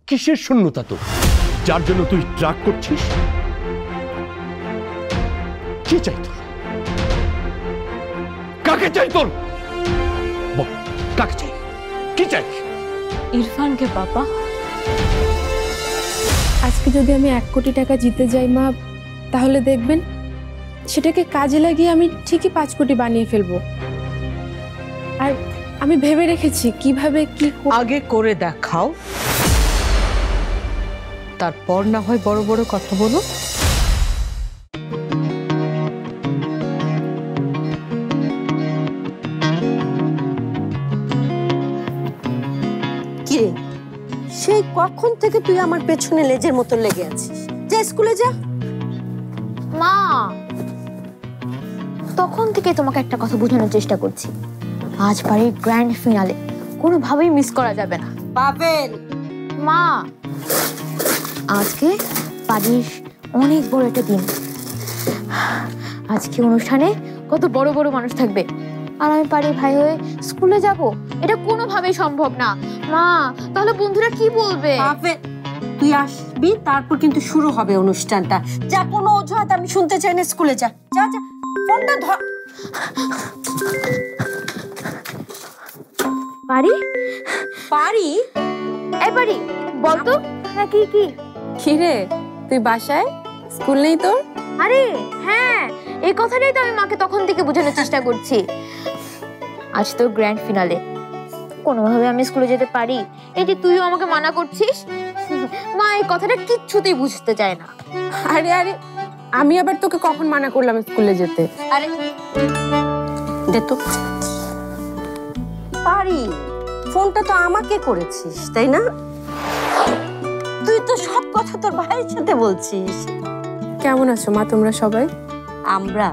কিসের শূন্যতা তোর, যার জন্য তুই ট্রাক করছিস? কি চাই তোর? কাকে চাই তোর? বল, কাকে চাই? কি চাই? ইরফানকে বাবা। আজকে যদি আমি 1 কোটি টাকা জিতে যাই মা, তাহলে দেখবেন সেটাকে কাজে লাগিয়ে আমি ঠিকই 5 কোটি বানিয়ে ফেলবো। আর আমি ভেবে রেখেছি কিভাবে কি আগে করে দেখাও, তারপর না হয় বড় বড় কথা বলো। কি রে, সেই কখন থেকে তুই আমার পেছনে লেজের মতো লেগে আছিস? যা স্কুলে যা। মা, তখন থেকে তোমাকে একটা কথা বোঝানোর চেষ্টা করছি, আজ বাড়ির গ্র্যান্ড ফিনালে কোনোভাবেই মিস করা যাবে না। পাবেন মা, আজকে বাড়ির অনেক বড় একটা দিন। আজকে অনুষ্ঠানে কত বড় বড় মানুষ থাকবে, আর আমি বাড়ির ভাই হয়ে স্কুলে যাব, এটা কোনোভাবেই সম্ভব না। মা, তাহলে বন্ধুরা কি বলবে? পাবেন, তুই আসবি, তারপর কিন্তু শুরু হবে অনুষ্ঠানটা। যা, কোনো অজুহাত আমি শুনতে চাই না, স্কুলে যা। যা যা, ফোনটা ধর। পারি পারি? এই পারি, বলতো। হ্যাঁ, কি কি? কি রে, তুই বাসায়? স্কুল নেই তোর? আরে হ্যাঁ, এই কথাটাই তো আমি মাকে তখন থেকে বোঝানোর চেষ্টা করছি। আজ তো গ্র্যান্ড ফিনালে, কোনোভাবে আমি স্কুলে যেতে পারি, এই যে তুইও আমাকে মানা করছিস। মা এই কথাটা কিচ্ছুতেই বুঝতে চায় না। আরে আরে, আমি আবার তোকে কখন মানা করলাম স্কুলে যেতে? আরে দে তো। পারি, ফোনটা তো আমাকে করেছিস, তাই না? তুই তো সব কথা তোর ভাইয়ের সাথে বলছিস। কেমন আছো মা তোমরা সবাই? আমরা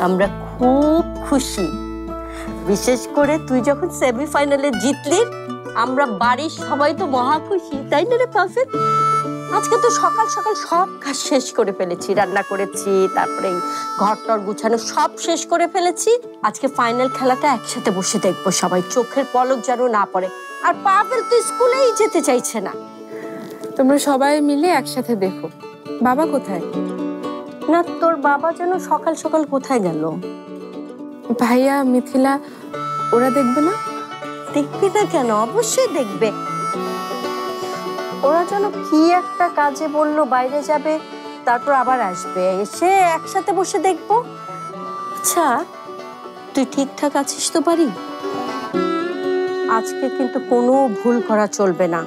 আমরা খুব খুশি, বিশেষ করে তুই যখন সেমিফাইনালে জিতলি, আমরা বাড়ির সবাই তো মহা খুশি, তাই না রে পারফেক্ট? আজকে তো সকাল সকাল সব কাজ শেষ করে ফেলেছি, রান্না করেছি, তারপরে ঘরটর গুছানো সব শেষ করে ফেলেছি। আজকে ফাইনাল খেলাটা একসাথে বসে দেখবো সবাই, চোখের পলক যেন না পড়ে। আর পাভেল তো স্কুলেই যেতে চাইছে না। তোমরা সবাই মিলে একসাথে দেখো। বাবা কোথায়? না, তোর বাবা যেন সকাল সকাল কোথায় গেল? ভাইয়া, মিথিলা ওরা দেখবে না? দেখবে না কেন? অবশ্যই দেখবে। ওরা যেন কি একটা কাজে বললো, বাইরে যাবে, তারপর আবার আসবে, এসে একসাথে বসে দেখবো। আচ্ছা, তুই ঠিকঠাক আছিস তো পারি? আজকে কিন্তু কোনো ভুল করা চলবে না।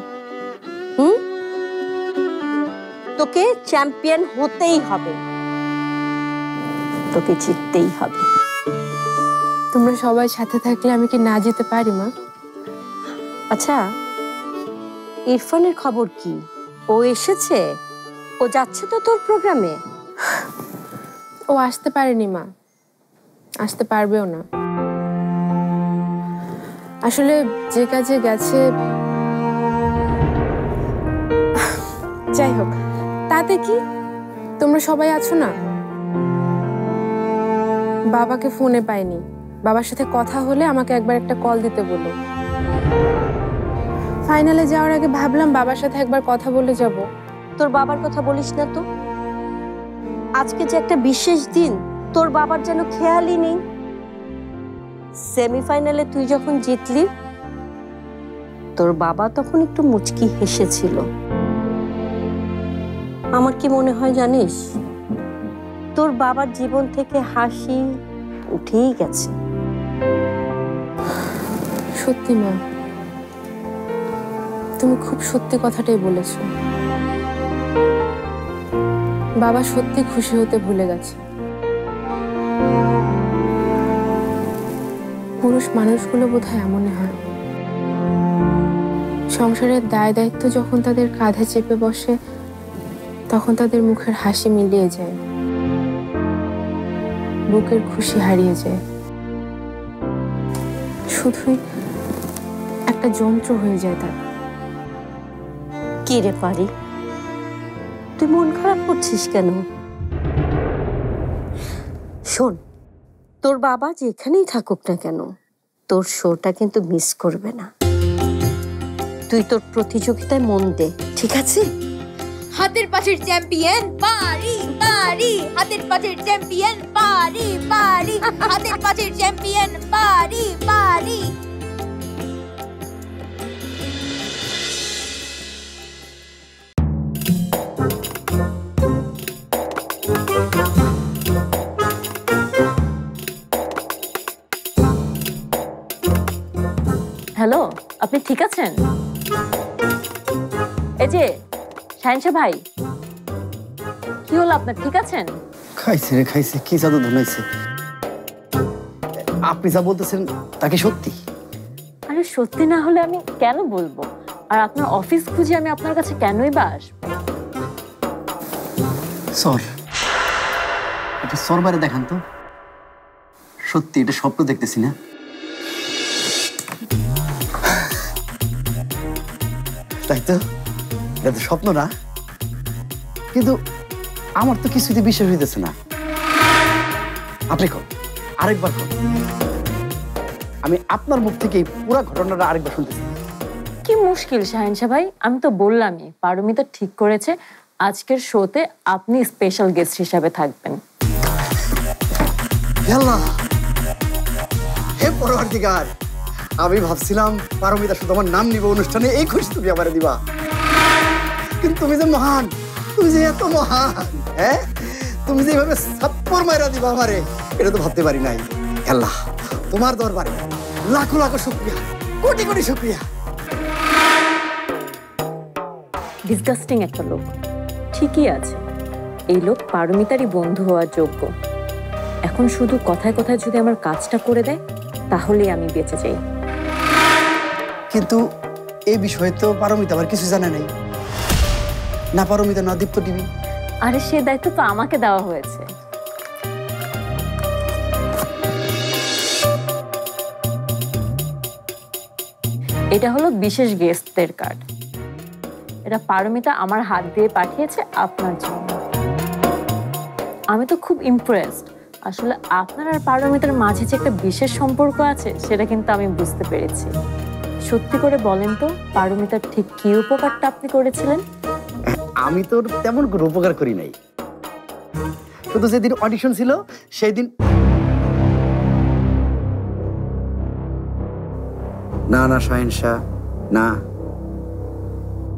তোকে চ্যাম্পিয়ন হতেই হবে, তোকে জিততেই হবে। তোমরা সবাই সাথে থাকলে আমি কি না যেতে পারি মা? আচ্ছা, ইরফানের খবর কি? ও এসেছে? ও যাচ্ছে তো তোর প্রোগ্রামে? ও আসতে পারেনি মা, আসতে পারবেও না। আসলে যে কাজে গেছে, যাই হোক, তাতে কি, তোমরা সবাই আছো না। বাবাকে ফোনে পাইনি, বাবার সাথে কথা হলে আমাকে একবার একটা কল দিতে বলো। ফাইনালে যাওয়ার আগে ভাবলাম বাবার সাথে একবার কথা বলে যাব। তোর বাবার কথা বলিস না তো। আজকে যে একটা বিশেষ দিন, তোর বাবার যেন খেয়ালই নেই। সেমিফাইনালে তুই যখন জিতলি, তোর বাবা তখন একটু মুচকি হেসেছিল। আমার কি মনে হয় জানিস, তোর বাবার জীবন থেকে হাসি উঠেই গেছে। সত্যি মা, তুমি খুব সত্যি কথাটাই বলেছ। বাবা সত্যি খুশি হতে ভুলে গেছে। পুরুষ মানুষগুলো বোধহয় এমনই হয়, সংসারের দায় দায়িত্ব যখন তাদের কাঁধে চেপে বসে, তখন তাদের মুখের হাসি মিলিয়ে যায়, বুকের খুশি হারিয়ে যায়, শুধুই একটা যন্ত্র হয়ে যায় তারা। কি রে পারি, তুই মন খারাপ করছিস কেন? শোন, তোর বাবা যেখানেই থাকুক না কেন, তোর শোটা কিন্তু মিস করবে না। তুই তোর প্রতিযোগিতায় মন দে, ঠিক আছে? হাতের পাশের চ্যাম্পিয়ন পারি পারি, হাতের পাশের চ্যাম্পিয়ন পারি পারি, হাতের পাশের চ্যাম্পিয়ন পারি পারি। হ্যালো, আপনি ঠিক আছেন? এই যে শাহিনশা ভাই, কি হলো আপনার, ঠিক আছেন? খাইছে রে খাইছে, কি জাদু ধনাইছে। আপনি যা বলতেছেন তাকে সত্যি? আরে সত্যি না হলে আমি কেন বলবো? আর আপনার অফিস খুঁজে আমি আপনার কাছে কেনই বা আসবো? সর, এটা সর বাইরে দেখান তো। সত্যি এটা স্বপ্ন দেখতেছি না? তাই তো, এটা তো স্বপ্ন না, কিন্তু আমার তো কিছুতে বিশ্বাস হইতেছে না। আপনি কোন আরেকবার কোন, আমি আপনার মুখ থেকে পুরো ঘটনাটা আরেকবার শুনতেছি। কি মুশকিল শাহিনশা ভাই, আমি তো বললামই পারমিতা ঠিক করেছে আজকের শোতে আপনি স্পেশাল গেস্ট হিসাবে থাকবেন। আল্লাহ, হে পরওয়ারদিগার, আমি ভাবছিলাম পারমিতা শুধু আমার নাম নিব অনুষ্ঠানে, এই খুশি তুমি আমারে দিবা, কিন্তু তুমি যে মহান, তুমি যে এত মহান, হ্যাঁ, তুমি যে এইভাবে সাপ্পর মাইরা দিবা আমারে, এটা তো ভাবতে পারি নাই। আল্লাহ, তোমার দরবারে লাখো লাখো শুকরিয়া, কোটি কোটি শুকরিয়া। ডিসগাস্টিং একটা লোক, ঠিকই আছে, এই লোক পারমিতারই বন্ধু হওয়ার যোগ্য। এখন শুধু কথায় কথায় যদি আমার কাজটা করে দেয় তাহলেই আমি বেঁচে যাই। কিন্তু এই বিষয়ে তো পারমিতা আমার কিছু জানে নাই, না পারমিতা না দীপ্ত টিভি। আরে সে দায়িত্ব তো আমাকে দেওয়া হয়েছে। এটা হলো বিশেষ গেস্টদের কার্ড, এটা পারমিতা আমার হাত দিয়ে পাঠিয়েছে আপনার জন্য। আমি তো খুব ইমপ্রেসড, আসলে আপনার আর পারমিতার মাঝে যে একটা বিশেষ সম্পর্ক আছে সেটা কিন্তু আমি বুঝতে পেরেছি। সত্যি করে বলেন তো পারমিতার ঠিক কি উপকারটা আপনি করেছিলেন? আমি তো তেমন কোনো উপকার করি নাই, শুধু যেদিন অডিশন ছিল সেই দিন। না না শাহিনশা, না,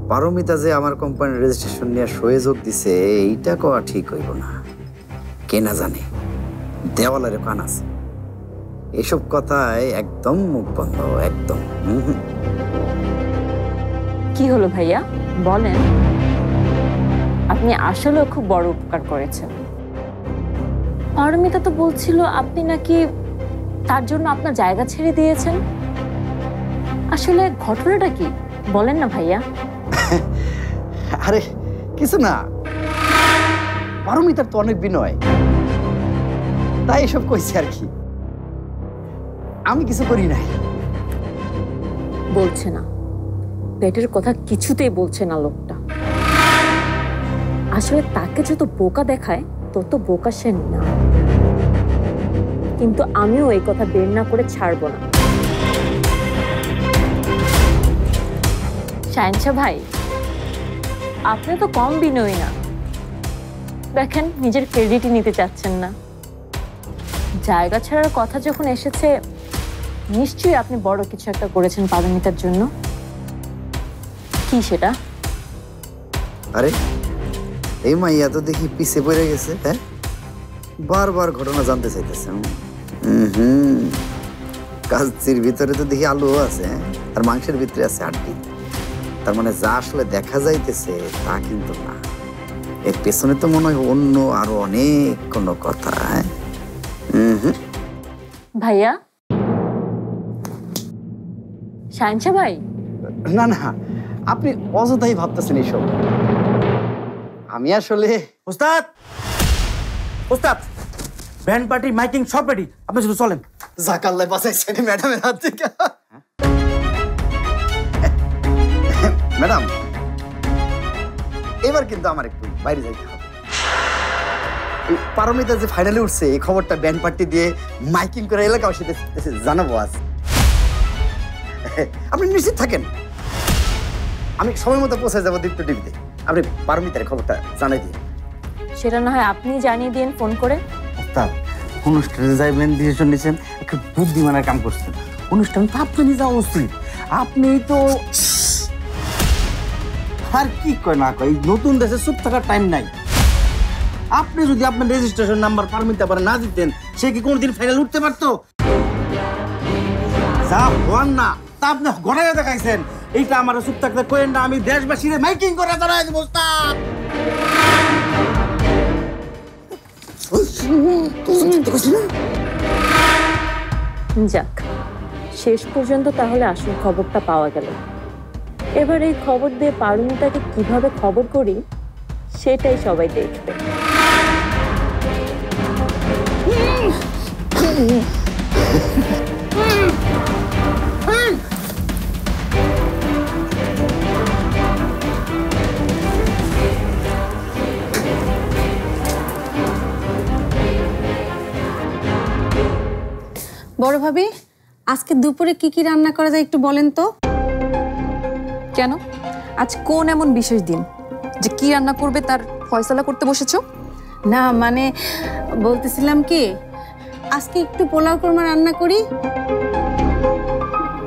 পারমিতা যে আমার কোম্পানির রেজিস্ট্রেশন নিয়ে শোয়ে যোগ দিছে এইটা কওয়া ঠিক হইব না। কে না জানে দেওয়ালের কান আছে, এসব কথায় একদম মুখ বন্ধ, একদম। কি হলো ভাইয়া, বলেন। আপনি আসলেও খুব বড় উপকার করেছেন। পারমিতা তো বলছিল আপনি নাকি তার জন্য আপনার জায়গা ছেড়ে দিয়েছেন। আসলে ঘটনাটা কি বলেন না ভাইয়া। আরে কিছু না, পারমিতার তো অনেক বিনয়, তাই এসব কইছি আর কি, আমি কিছু করি নাই। বলছে না, পেটের কথা কিছুতেই বলছে না লোকটা। আসলে তাকে যত বোকা দেখায় তত বোকা সে না। কিন্তু আমিও এই কথা বের না করে ছাড়বো না। শাহিনশা ভাই, আপনি তো কম বিনয়ী না, দেখেন নিজের ক্রেডিটই নিতে চাচ্ছেন না। জায়গা ছাড়ার কথা যখন এসেছে নিশ্চয়ই আপনি বড় কিছু একটা করেছেন পারমিতার জন্য। কি সেটা? আরে এই মাইয়া তো দেখি পিছে পড়ে গেছে, হ্যাঁ, বারবার ঘটনা জানতে চাইতেছে। কাজের ভিতরে তো দেখি আলুও আছে, আর মাংসের ভিতরে আছে হাড্ডি। তার মানে যা আসলে দেখা যাইতেছে তা কিন্তু না, এর পেছনে তো মনে হয় অন্য আরো অনেক কোনো কথা। ভাইয়া, শাহিনশা ভাই, না না, আপনি অযথাই ভাবতেছেন এইসব। আমি আসলে ওস্তাদ, ওস্তাদ, ব্যান্ড পার্টি মাইকিং সব রেডি, আপনি শুধু চলেন। জাকাল্লাহ বাঁচাইছেন ম্যাডামের হাত থেকে। ম্যাডাম, এবার কিন্তু আমার একটু বাইরে যাইতে হবে। পারমিতা যে ফাইনালে উঠছে এই খবরটা ব্যান্ড পার্টি দিয়ে মাইকিং করে এলাকাবাসীদের জানাবো আজ। আপনি নিশ্চিত থাকেন। আমি সময় মতো পৌঁছে যাবো দীপ্ত টিভিতে। আপনি পারমিতার খবরটা জানাই দিন। সেটা না হয় আপনি জানিয়ে দিন ফোন করে। ওস্তাদ অনুষ্ঠানে যাইবেন ডিসিশন নিয়েছেন, একটা বুদ্ধিমানের কাম করছেন। অনুষ্ঠান তো আপনারই যাওয়া উচিত, আপনিই তো। আর কি কয় না কয়, নতুন দেশে চুপ থাকার টাইম নাই। আপনি যদি আপনার রেজিস্ট্রেশন নাম্বার পারমিতা পারে না দিতেন, সে কি কোনোদিন ফাইনাল উঠতে পারতো? যা হন না তা আপনি ঘরে দেখাইছেন। এইটা আমার চুপ থাকতে কইেন না, আমি দেশবাসীরে মাইকিং করে জানাই দেব। যাক, শেষ পর্যন্ত তাহলে আসল খবরটা পাওয়া গেল। এবার এই খবর দিয়ে পারমিতাকে কিভাবে খবর করি সেটাই সবাই দেখবে। বড় ভাবি, আজকে দুপুরে কি কি রান্না করা যায় একটু বলেন তো। কেন, আজ কোন এমন বিশেষ দিন যে কি রান্না করবে তার ফয়সালা করতে বসেছো? না মানে বলতেছিলাম কি, আজকে একটু পোলাও কোরমা রান্না করি।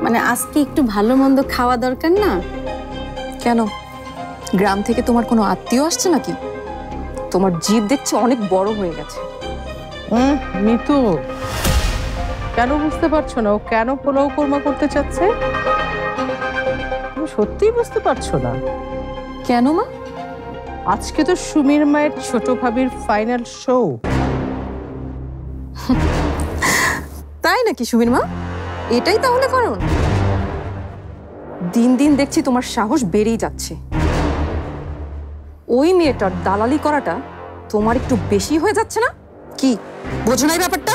মানে আজকে একটু ভালো মন্দ খাওয়া দরকার না? কেন, গ্রাম থেকে তোমার কোনো আত্মীয় আসছে নাকি? তোমার জিভ দেখছি অনেক বড় হয়ে গেছে। মিতু, কেন বুঝতে পারছো না ও কেন পোলাও কোরমা করতে চাচ্ছে? তুমি সত্যিই বুঝতে পারছো না? কেন মা? আজকে তো সুমির মায়ের ছোট ভাবির ফাইনাল শো। তাই নাকি সুমির মা? এটাই তাহলে কারণ? দিন দিন দেখছি তোমার সাহস বেড়েই যাচ্ছে। ওই মেয়েটার দালালি করাটা তোমার একটু বেশি হয়ে যাচ্ছে না? কি বোঝো না এই ব্যাপারটা?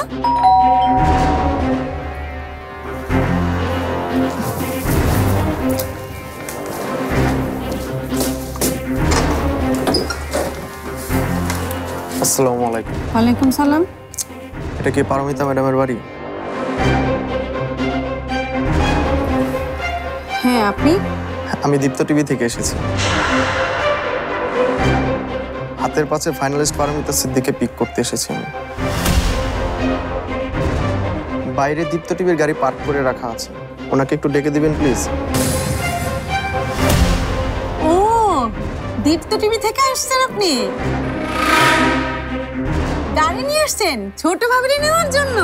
আসসালামু আলাইকুম। ওয়ালাইকুম সালাম। এটা কি পারমিতা ম্যাডামের বাড়ি? হ্যাঁ, আপনি? আমি দীপ্ত টিভি থেকে এসেছি। হাতের পাশে ফাইনালিস্ট পারমিতা সিদ্দিককে পিক করতে এসেছি আমি। বাইরে দীপ্ত টিভির গাড়ি পার্ক করে রাখা আছে, ওনাকে একটু ডেকে দিবেন প্লিজ। ও, দীপ্ত টিভি থেকে আসছেন আপনি? গাড়ি নিয়ে আসছেন ছোট ভাবিরে নেওয়ার জন্য?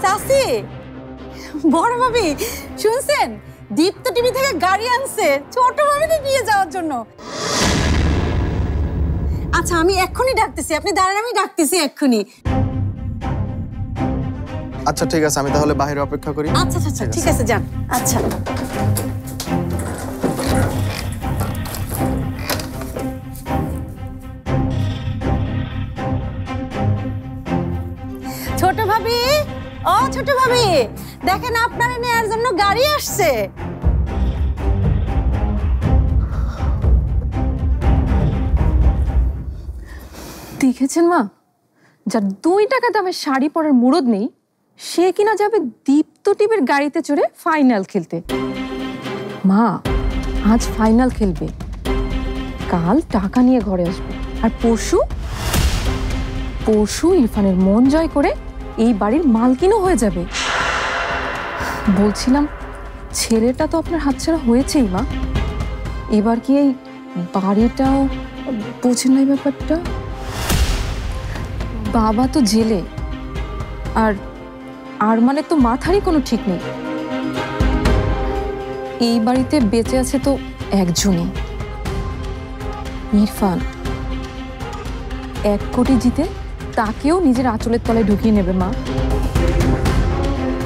চাচি, বড় ভাবি, শুনছেন? দীপ্ত টিভি থেকে গাড়ি আনছে ছোট ভাবিরে নিয়ে যাওয়ার জন্য। আচ্ছা, আমি এক্ষুনি ডাকতেছি, আপনি দাঁড়ান, আমি ডাকতেছি এক্ষুনি। আচ্ছা ঠিক আছে, আমি তাহলে বাইরে অপেক্ষা করি। আচ্ছা আচ্ছা ঠিক আছে, যান। আচ্ছা, ছোট ভাবি, ও ছোট ভাবি, দেখেন আপনারে নেয়ার জন্য গাড়ি আসছে। দেখেছেন মা, যার 2 টাকা দামের শাড়ি পরার মুরদ নেই সে কিনা যাবে দীপ্ত টিভির গাড়িতে চড়ে ফাইনাল খেলতে। মা, আজ ফাইনাল খেলবে, কাল টাকা নিয়ে ঘরে আসবে, আর পরশু ইরফানের মন জয় করে এই বাড়ির মালকিনও হয়ে যাবে। বলছিলাম, ছেলেটা তো আপনার হাতছাড়া হয়েছেই মা, এবার কি এই বাড়িটাও বোঝেন না এই ব্যাপারটা? বাবা তো জেলে, আর মানে তো মাথারই কোনো ঠিক নেই। এই বাড়িতে বেঁচে আছে তো একজনই, ইরফান। 1 কোটি জিতে তাকেও নিজের আঁচলের তলায় ঢুকিয়ে নেবে মা।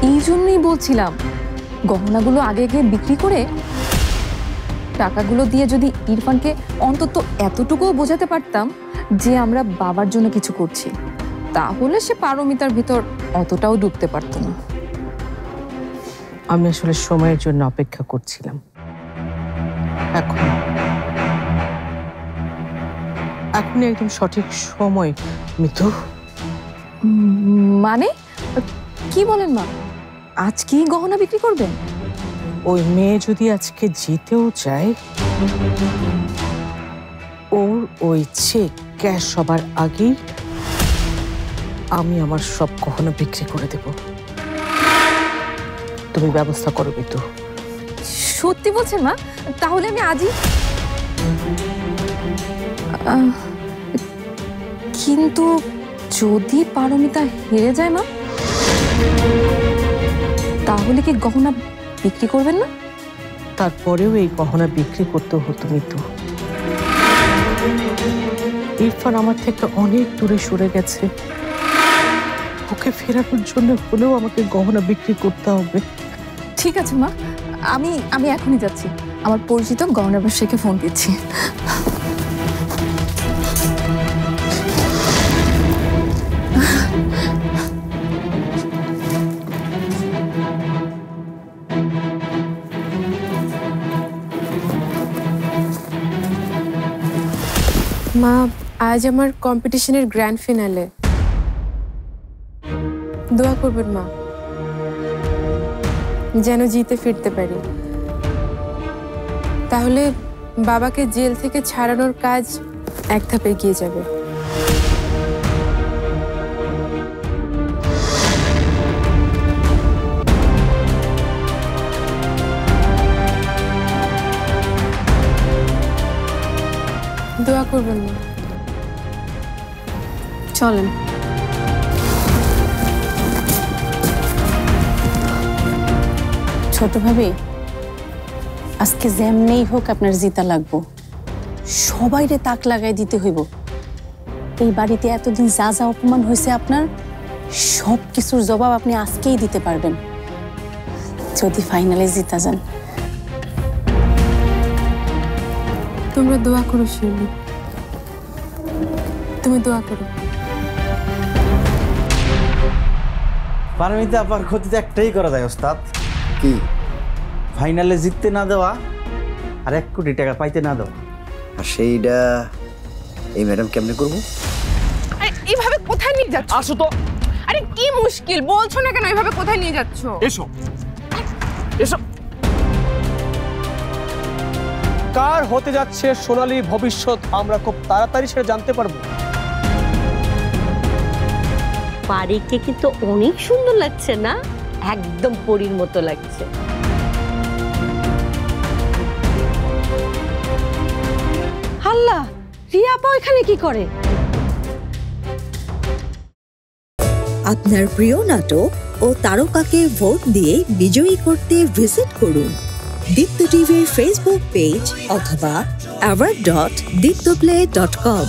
এই জন্যই বলছিলাম, গহনাগুলো আগে বিক্রি করে টাকাগুলো দিয়ে যদি ইরফানকে অন্তত এতটুকুও বোঝাতে পারতাম যে আমরা বাবার জন্য কিছু করছি, তাহলে সে পারমিতার ভিতর অতটাও ডুবতে পারতো না। আমি আসলে সময়ের জন্য অপেক্ষা করছিলাম। এখনই একদম সঠিক সময় মিতু। মানে কি বলেন মা, আজ কি গহনা বিক্রি করবেন? ওই মেয়ে যদি আজকে জিতেও যায়, ওর ওই চেক ক্যাশ সবার আগেই আমি আমার সব গহনা বিক্রি করে দেব। তুমি ব্যবস্থা করো বিতু। সত্যি বলছেন মা? তাহলে আমি আজই। কিন্তু যদি পারমিতা হেরে যায় মা, তাহলে কি গহনা বিক্রি করবেন না? তারপরেও এই গহনা বিক্রি করতে হতো মিতু। ইরফান আমার থেকে অনেক দূরে সরে গেছে, ওকে ফেরানোর জন্য হলেও আমাকে গহনা বিক্রি করতে হবে। ঠিক আছে মা, আমি এখনই যাচ্ছি, আমার পরিচিত গহনা ব্যবসায়ীকে ফোন দিচ্ছি। মা, আজ আমার কম্পিটিশনের গ্র্যান্ড ফিনালে, দোয়া করবেন মা, যেন জিতে ফিরতে পারি। তাহলে বাবাকে জেল থেকে ছাড়ানোর কাজ এক ধাপে এগিয়ে যাবে। দোয়া করবেন না। চলেন। ছোট ভাবি, আজকে যেমনেই হোক আপনার জিতা লাগবো, সবাইরে তাক লাগাই দিতে হইব। এই বাড়িতে এতদিন যা যা অপমান হয়েছে আপনার, সব কিছুর জবাব আপনি আজকেই দিতে পারবেন যদি ফাইনালে জিতা যান। তোমরা দোয়া করো শিউলি, তুমি দোয়া করো। পারমিতা আপার ক্ষতি তো একটাই করা যায় ওস্তাদ। কি? ফাইনালে জিততে না দেওয়া আর 1 কোটি টাকা পাইতে না দেওয়া। আর সেইটা এই ম্যাডাম কেমনে করবো? এইভাবে কোথায় নিয়ে যাচ্ছ? আসো তো। আরে কি মুশকিল, বলছো না কেন? এইভাবে কোথায় নিয়ে যাচ্ছ? এসো এসো। কার হতে যাচ্ছে সোনালী ভবিষ্যৎ আমরা খুব তাড়াতাড়ি সেটা জানতে পারবো। বাড়িকে কিন্তু অনেক সুন্দর লাগছে না? একদম পরীর মতো লাগছে। আল্লাহ, রিয়া আপা এখানে কি করে? আপনার প্রিয় নাটক ও তারকাকে ভোট দিয়ে বিজয়ী করতে ভিজিট করুন দীপ্ত টিভির ফেসবুক পেজ অথবা award.diptoplay.com।